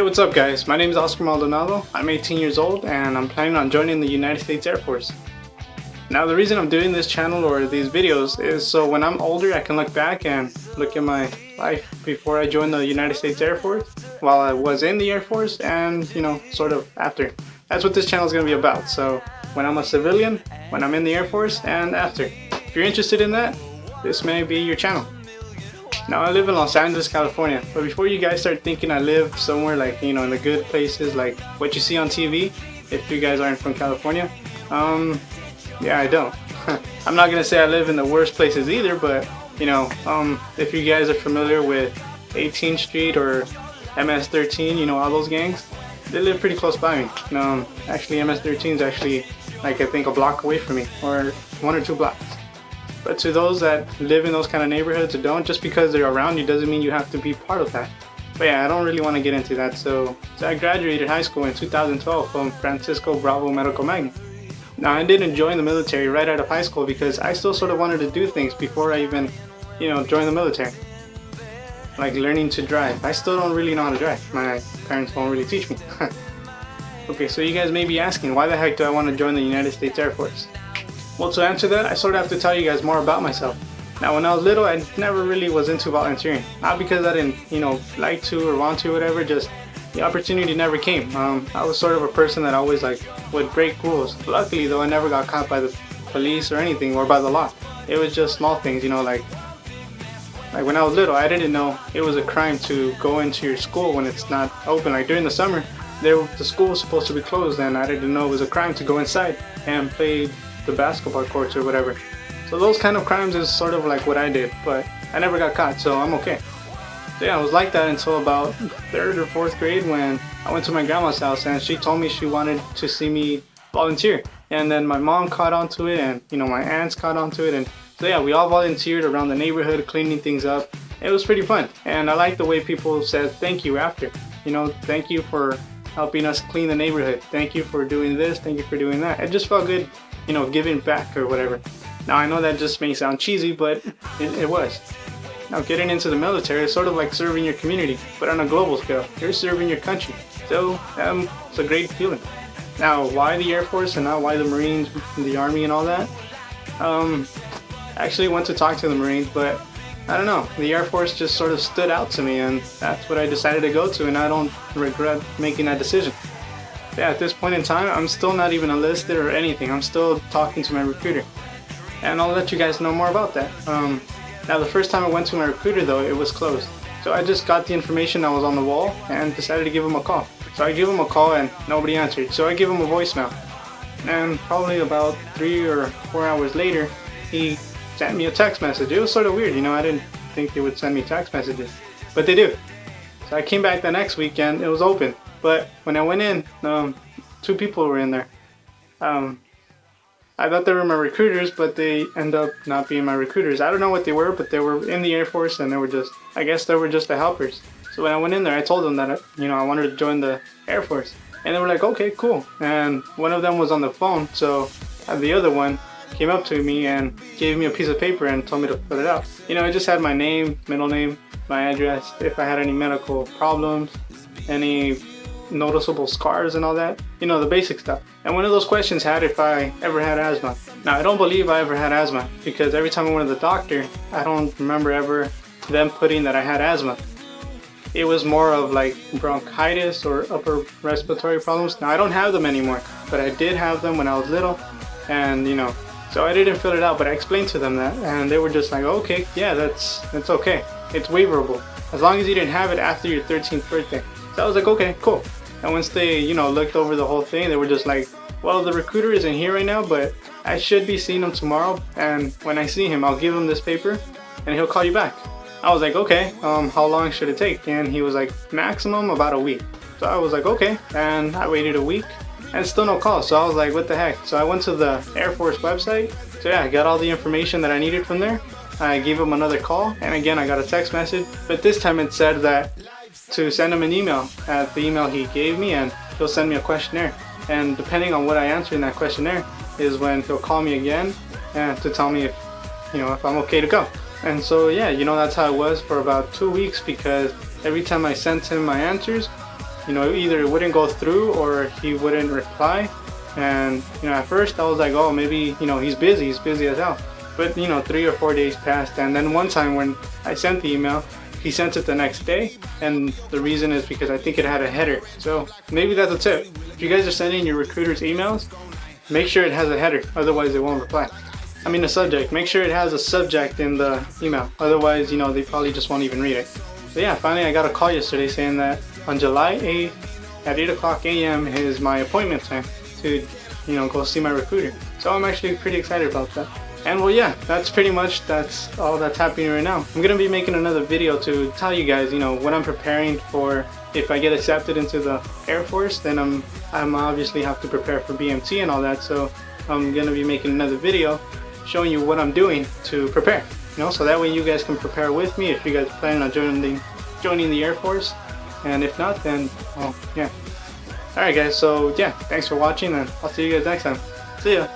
Hey, what's up guys? My name is Oscar Maldonado. I'm 18 years old and I'm planning on joining the United States Air Force. Now the reason I'm doing this channel or these videos is so when I'm older I can look back and look at my life before I joined the United States Air Force, while I was in the Air Force, and sort of after. That's what this channel is going to be about. So when I'm a civilian, when I'm in the Air Force, and after. If you're interested in that, this may be your channel. Now I live in Los Angeles, California, but before you guys start thinking I live somewhere like, in the good places like what you see on TV, if you guys aren't from California, yeah, I don't. I'm not gonna say I live in the worst places either, but if you guys are familiar with 18th Street or MS-13, all those gangs, they live pretty close by me. Actually MS-13 is actually like I think a block away from me, or 1 or 2 blocks. But to those that live in those kind of neighborhoods or don't, just because they're around you doesn't mean you have to be part of that. But yeah, I don't really want to get into that. So I graduated high school in 2012 from Francisco Bravo Medical Magnet. Now I didn't join the military right out of high school because I still sort of wanted to do things before I even, join the military. Like learning to drive. I still don't really know how to drive. My parents won't really teach me. Okay, so you guys may be asking, why the heck do I want to join the United States Air Force? Well, to answer that, I sort of have to tell you guys more about myself. Now, when I was little, I never really was into volunteering. Not because I didn't, like to or want to or whatever, just the opportunity never came. I was sort of a person that always would break rules. Luckily, though, I never got caught by the police or anything, or by the law. It was just small things, like when I was little, I didn't know it was a crime to go into your school when it's not open. Like during the summer, the school was supposed to be closed, and I didn't know it was a crime to go inside and play the basketball courts or whatever. So those kind of crimes is sort of like what I did, but I never got caught, so I'm okay. So yeah, I was like that until about 3rd or 4th grade when I went to my grandma's house and she told me she wanted to see me volunteer. And then my mom caught onto it, and my aunts caught onto it, and so yeah, we all volunteered around the neighborhood cleaning things up. It was pretty fun, and I like the way people said thank you after. Thank you for helping us clean the neighborhood. Thank you for doing this, thank you for doing that. It just felt good, giving back or whatever. Now I know that just may sound cheesy, but it was. Now getting into the military is sort of like serving your community, but on a global scale. You're serving your country. So it's a great feeling. Now why the Air Force and not why the Marines, the Army and all that? I actually went to talk to the Marines, but I don't know. The Air Force just sort of stood out to me, and that's what I decided to go to, and I don't regret making that decision. Yeah, at this point in time, I'm still not even enlisted or anything. I'm still talking to my recruiter, and I'll let you guys know more about that. Now the first time I went to my recruiter though, it was closed. So I just got the information that was on the wall and decided to give him a call. So I give him a call and nobody answered. So I give him a voicemail. And probably about 3 or 4 hours later, he sent me a text message. It was sort of weird, I didn't think they would send me text messages, but they do. So I came back the next weekend, it was open. But when I went in, 2 people were in there. I thought they were my recruiters, but they end up not being my recruiters. I don't know what they were, but they were in the Air Force, and I guess they were just the helpers. So when I went in there, I told them that, I wanted to join the Air Force. And they were like, okay, cool. And one of them was on the phone, so the other one came up to me and gave me a piece of paper and told me to fill it out. It just had my name, middle name, my address, if I had any medical problems, any noticeable scars and all that, the basic stuff. And one of those questions had if I ever had asthma. Now I don't believe I ever had asthma, because every time I went to the doctor, I don't remember ever them putting that I had asthma. It was more of like bronchitis or upper respiratory problems. Now I don't have them anymore, but I did have them when I was little, and so I didn't fill it out, but I explained to them that, and they were just like, okay, yeah, that's okay, it's waiverable as long as you didn't have it after your 13th birthday. So I was like, okay, cool. And once they, looked over the whole thing, they were just like, well, the recruiter isn't here right now, but I should be seeing him tomorrow. And when I see him, I'll give him this paper and he'll call you back. I was like, okay, how long should it take? And he was like, maximum about a week. So I was like, okay. And I waited a week and still no call. So I was like, what the heck? So I went to the Air Force website. So yeah, I got all the information that I needed from there. I gave him another call, and again, I got a text message, but this time it said that to send him an email at the email he gave me, and he'll send me a questionnaire. And depending on what I answer in that questionnaire is when he'll call me again and to tell me if I'm okay to go. And so yeah, that's how it was for about 2 weeks, because every time I sent him my answers, you know, either it wouldn't go through or he wouldn't reply. And you know, at first I was like, oh, maybe, you know, he's busy as hell. But you know, 3 or 4 days passed, and then one time when I sent the email, he sent it the next day, and the reason is because I think it had a header. So maybe that's a tip. If you guys are sending your recruiters emails, make sure it has a header, otherwise they won't reply. I mean, a subject. Make sure it has a subject in the email, otherwise, you know, they probably just won't even read it. So yeah, finally I got a call yesterday saying that on July 8th at 8 o'clock a.m. is my appointment time to, you know, go see my recruiter. So I'm actually pretty excited about that. And well, yeah, that's all that's happening right now. I'm gonna be making another video to tell you guys, you know, what I'm preparing for. If I get accepted into the Air Force, then I'm obviously have to prepare for BMT and all that. So I'm gonna be making another video showing you what I'm doing to prepare. You know, so that way you guys can prepare with me if you guys are planning on joining the Air Force. And if not, then well, yeah. Alright guys, so yeah, thanks for watching, and I'll see you guys next time. See ya!